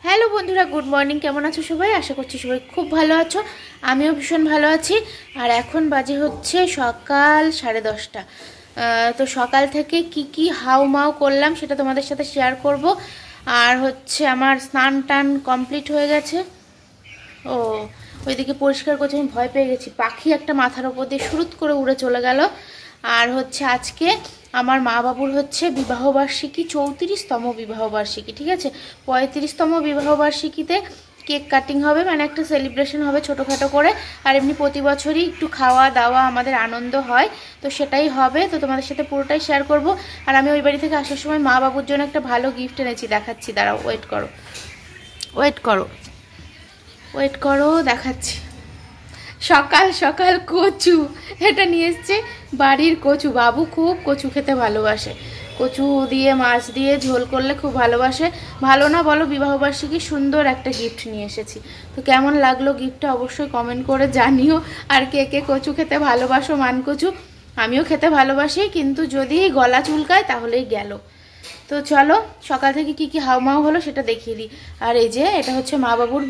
Hello বন্ধুরা, good morning. কেমন আছো সবাই? আশা করছি সবাই খুব ভালো আছো। আমিও ভীষণ ভালো আছি। আর এখন বাজে হচ্ছে সকাল 10:30। তো সকাল থেকে কি হাউমাউ করলাম সেটা তোমাদের সাথে শেয়ার করব। আর হচ্ছে আমার স্নান টান কমপ্লিট হয়ে গেছে। ও ওইদিকে পরিষ্কার করছে, আমি ভয় পেয়ে গেছি। পাখি একটা মাথার ওপর দিয়ে শুরুত করে উড়ে চলে গেল। আর হচ্ছে আজকে আমার মা বাবুর হচ্ছে বিবাহবার্ষিকী, 34তম বিবাহবার্ষিকী, ঠিক আছে। 35তম বিবাহবার্ষিকীতে কেক কাটিং হবে, মানে একটা সেলিব্রেশন হবে ছোটোখাটো করে। আর এমনি প্রতি বছরই একটু খাওয়া দাওয়া আমাদের আনন্দ হয়, তো সেটাই হবে। তো তোমাদের সাথে পুরোটাই শেয়ার করব। আর আমি ওই বাড়ি থেকে আসার সময় মা বাবুর জন্য একটা ভালো গিফট এনেছি, দেখাচ্ছি, দাঁড়াও, ওয়েট করো, দেখাচ্ছি। সকাল সকাল কচু এটা নিয়ে এসছে, বাড়ির কচু। বাবু খুব কচু খেতে ভালোবাসে, কচু দিয়ে মাছ দিয়ে ঝোল করলে খুব ভালোবাসে। ভালো না বলো? বিবাহবার্ষিকী সুন্দর একটা গিফট নিয়ে এসেছি। তো কেমন লাগলো গিফটটা অবশ্যই কমেন্ট করে জানিও। আর কে কে কচু খেতে ভালোবাসো, মান কচু। আমিও খেতে ভালোবাসি, কিন্তু যদি গলা চুলকায় তাহলেই গেল। তো চলো সকাল থেকে কি হাউমাউ হলো সেটা দেখিয়ে দিই। আর এই যে এটা হচ্ছে মা বাবুর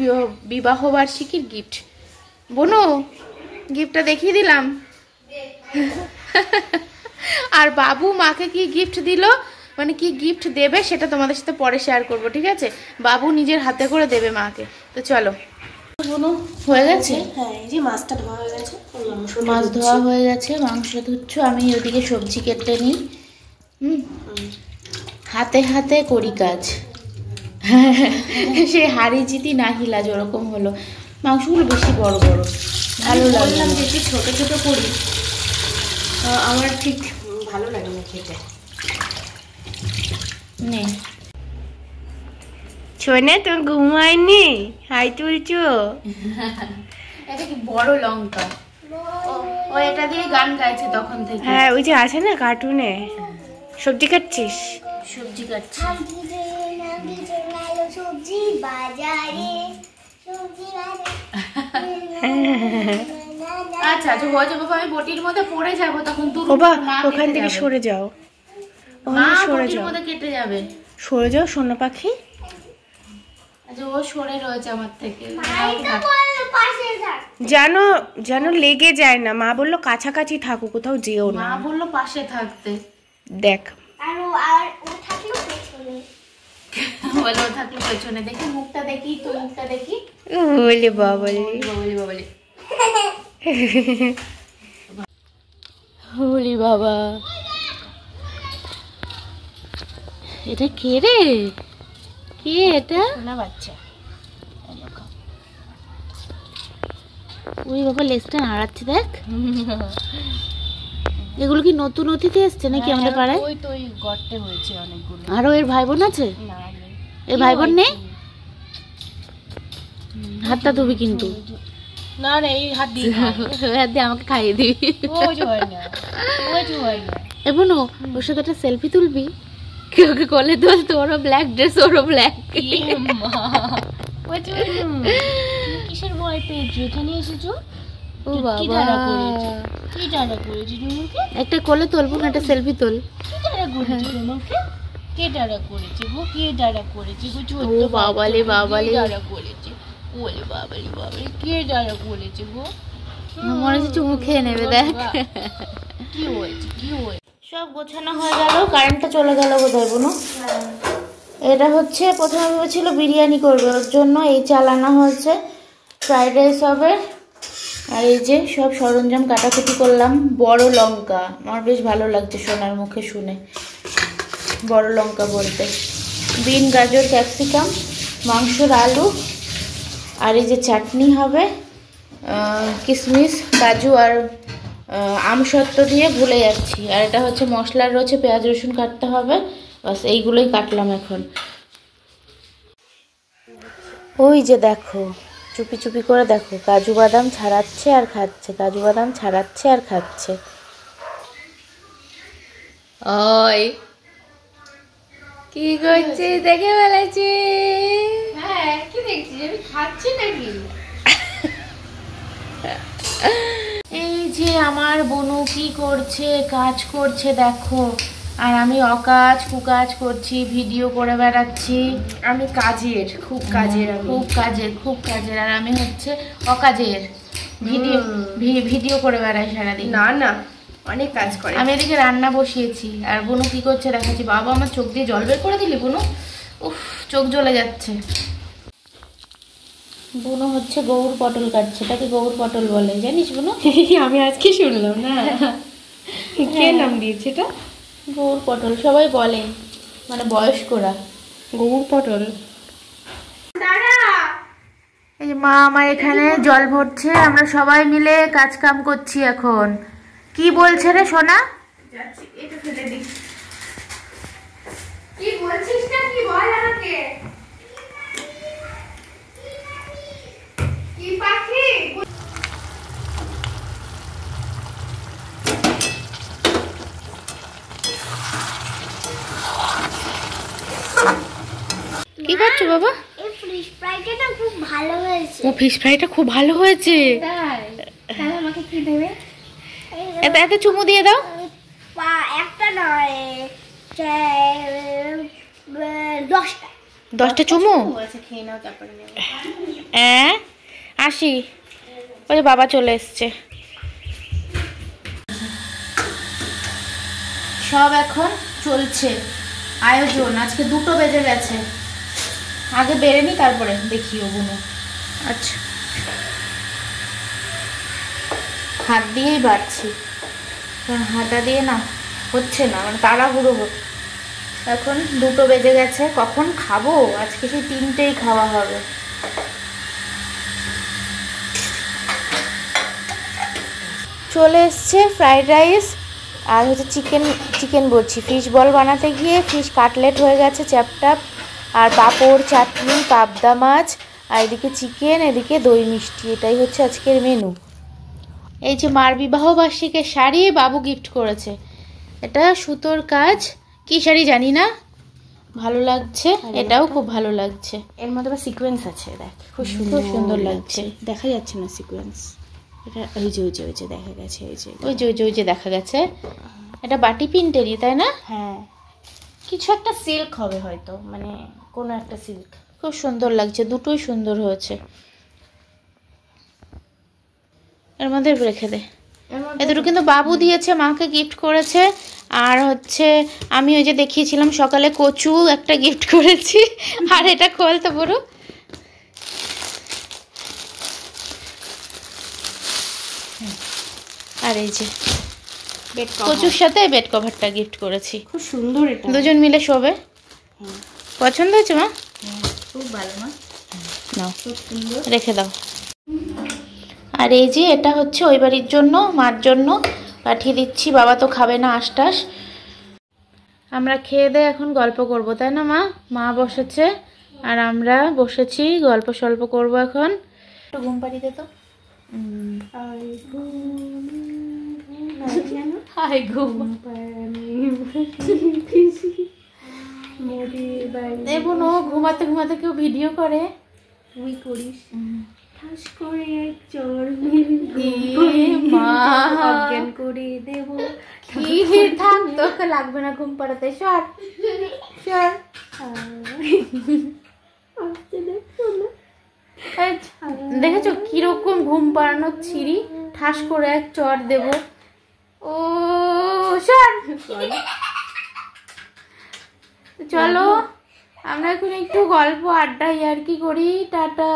বিবাহবার্ষিকীর গিফট। বনু, গিফটটা দেখিয়ে দিলাম। আর বাবু মাকে কি গিফট দিল, মানে কি গিফট দেবে সেটা তোমাদের সাথে পরে শেয়ার করব, ঠিক আছে। বাবু নিজের হাতে করে দেবে মাকে। তো চলো। বনু, হয়ে গেছে? হ্যাঁ, এই যে মাছটা ধোয়া হয়ে গেছে, মাছ ধোয়া হয়ে গেছে, মাংস ধুচ্ছ, আমি ওদিকে সবজি কেটে নিই। হাতে হাতে করি কাজ। সে হাড়ি জিতি না হিলাজ ওরকম হলো। মাংসগুলো বেশি বড় বড় ভালো লাগলাম, বেশি ছোট ছোট করি, আমার ঠিক ভালো লাগে না খেতে। নে শোনে, তুমি ঘুমায়নি? হাই তুলছো? এটা কি বড় লঙ্কা? ও এটা দিয়ে গান গাইছে তখন থেকে। হ্যাঁ, ওই যে আছে না কার্টুনে। সবজি কাটছিস? সবজি কাটছি। আচ্ছা আচ্ছা, হয়ে যাবো। আমি বটির মধ্যে পড়ে যাবো তখন। ওখান থেকে সরে যাও, ওখানে সরে যাও, কেটে যাবে। সরে যাও সোনা পাখি। আচ্ছা, ও সরে রয়েছে আমার থেকে। জানো জানো লেগে যায় না। মা বললো কাছাকাছি থাকো, কোথাও যেও না। মা বললো পাশে থাকতে। দেখ, বলে ও থাকলো পেছনে। দেখি মুখটা, দেখি তো মুখটা দেখি। বলে বাবালি বাবালি হোলি বাবা, এটা কে রে? কে এটা? না বাচ্চা। ওই বাবা, লেজটা নাড়াচ্ছে, দেখ। এগুলো কি নতুন অতিথি এসছে নাকি আমাদের পাড়ায়? ওই তো ওই গর্তে হয়েছে অনেকগুলো। আরো এর ভাই বোন আছে? না, এর ভাই বোন নেই? হাতটা ধুবি কিন্তু। না না, এই হাত দিয়ে হাত দিয়ে আমাকে খাইয়ে দিবি। এ বোনো, ওর সাথে একটা সেলফি তুলবি? ওকে কোলে তোল, তোরও ব্ল্যাক ড্রেস, ওরও ব্ল্যাক। কিসের ভয় পেয়েছো? এখানে এসেছো? ও বাবা, কি টানা করেছি তোমাকে? একটা কোলে তুলবো না, একটা সেলফি তোল। কি টানা করেছি তোমাকে? কে টানা করেছে গো? কে টানা করেছে গো? ও বাবালে বাবালে, টানা করেছে? ওলে বাবালে বাবালে, কে টানা করেছে গো? মনে হচ্ছে চুমু খেয়ে নেবে, দেখ। কি হয়েছে? কি হয়েছে? সব গোছানো হয়ে গেল, কারেন্টটা চলে গেল বোধহয় বোনো। এটা হচ্ছে প্রথমে ভেবেছিল বিরিয়ানি করবে, ওর জন্য এই চাল আনা হয়েছে, ফ্রাইড রাইস হবে। আর এই যে সব সরঞ্জাম কাটাকুটি করলাম। বড় লঙ্কা, আমার বেশ ভালো লাগছে সোনার মুখে শুনে বড় লঙ্কা বলতে। বিন, গাজর, ক্যাপসিকাম, মাংসর আলু, আর এই যে চাটনি হবে কিশমিশ, কাজু আর আমসত্ত্ব দিয়ে, ভুলে যাচ্ছি। আর এটা হচ্ছে মশলার রয়েছে, পেঁয়াজ রসুন কাটতে হবে। বাস এইগুলোই কাটলাম এখন। ওই যে দেখো, চুপি চুপি করে দেখো, কাজু বাদাম ছাড়াচ্ছে আর খাচ্ছে, কাজু বাদাম ছাড়াচ্ছে আর খাচ্ছে। ওই কি করছে দেখে ফেলেছি। হ্যাঁ, কি দেখছিস? আমি খাচ্ছি নাকি? এই যে আমার বনু কি করছে, কাজ করছে দেখো। আর আমি অকাজ কুকাজ করছি, ভিডিও করে বেড়াচ্ছি। আমি কাজের, খুব কাজের, খুব কাজের। আর আমি হচ্ছে অকাজের, ভিডিও করে বেড়াই সারাদিন। না না, অনেক কাজ করে। আমি এদিকে রান্না বসিয়েছি আর বুনু কি করছে দেখাচ্ছি। বাবা, আমার চোখ দিয়ে জল বের করে দিলি বুনু? উফ, চোখ জ্বলে যাচ্ছে। বুনু হচ্ছে গৌর পটল কাটছে, এটাকে গৌর পটল বলে, জানিস বুনু? আমি আজকে শুনলাম না। কে নাম দিয়েছে এটা? গৌর পটল সবাই বলে, মানে বয়স্করা। গৌর পটল। এই যে মা আমার এখানে জল ভরছে, আমরা সবাই মিলে কাজ কাম করছি এখন। কি বলছে রে সোনা? যাচ্ছি, এটা ফেলে দিই। কি বলছিস না, কি বল আমাকে? কি পাখি? কি করছো বাবা? এই ফিশ ফ্রাইটা খুব ভালো হয়েছে। ও, ফিশ ফ্রাইটা খুব ভালো হয়েছে। তাই? তাহলে আমাকে কি দেবে? এত চুমু দিয়ে দাও। একটা নয়, 10টা। 10টা চুমু? আচ্ছা, খেয়ে নাও, তারপরে নেব। আসি। ওই যে বাবা চলে এসছে। সব এখন চলছে আয়োজন। আজকে 2টো বেজে গেছে। আগে বেরেনি, তারপরে দেখিও বুনু। আচ্ছা, হাত দিয়েই বাড়ছি, কারণ হাতা দিয়ে না হচ্ছে না, মানে তাড়াহুড়ো হচ্ছে। এখন 2টো বেজে গেছে, কখন খাবো? আজকে সেই 3টেই খাওয়া হবে। চলে এসছে ফ্রাইড রাইস আর হচ্ছে চিকেন বলছি, ফিশ বল বানাতে গিয়ে ফিশ কাটলেট হয়ে গেছে চ্যাপটাপ, আর পাঁপড়, চাটনি, পাবদা মাছ, আর এদিকে চিকেন, এদিকে দই মিষ্টি। এটাই হচ্ছে আজকের মেনু। এই যে মার বিবাহবার্ষিকীর শাড়ি বাবু গিফট করেছে। এটা সুতোর কাজ, কি শাড়ি জানি না, ভালো লাগছে। এটাও খুব ভালো লাগছে। এর মধ্যে আবার সিকোয়েন্স আছে, দেখ খুব সুন্দর লাগছে। দেখা যাচ্ছে না সিকোয়েন্স, এটা ওই যে দেখা গেছে, ওই যে দেখা গেছে। এটা বাটি প্রিন্টেরই, তাই না? হ্যাঁ, কিছু একটা সিল্ক হবে হয়তো, মানে কোনো একটা সিল্ক। খুব সুন্দর লাগছে, দুটোই সুন্দর হয়েছে। এর মধ্যে রেখে দে। এ দুটো কিন্তু বাবু দিয়েছে, মাকে গিফট করেছে। আর হচ্ছে আমি ওই যে দেখিয়েছিলাম সকালে কচু একটা গিফট করেছি। আর এটা খোল তো পুরো। আর এই যে কচুর সাথে বেড কভারটা গিফট করেছি। খুব সুন্দর, এটা দুজন মিলে শোবে। পছন্দ হয়েছে মা? খুব ভালো মা, নাও, খুব সুন্দর, রেখে দাও। আর এই যে এটা হচ্ছে ওই বাড়ির জন্য, মার জন্য পাঠিয়ে দিচ্ছি। বাবা তো খাবে না আশটাস। আমরা খেয়ে দিয়ে এখন গল্প করব, তাই না মা? মা বসেছে আর আমরা বসেছি, গল্প সল্প করব এখন। একটু ঘুম পাড়িয়ে দে তো। হাই ঘুম দেবো না। ঘুমাতে ঘুমাতে কেউ ভিডিও করে, তুই করিস। ঠাস করে এক চর অজ্ঞান করে দেব। কি থাক, তোকে লাগবে না ঘুম পাড়াতে। সর সর। দেখেছো কিরকম ঘুম পাড়ানোর ছিঁড়ি? ঠাস করে এক চর দেব। ও সর। চলো আমরা এখন একটু গল্প আড্ডা ইয়ার্কি করি। টাটা।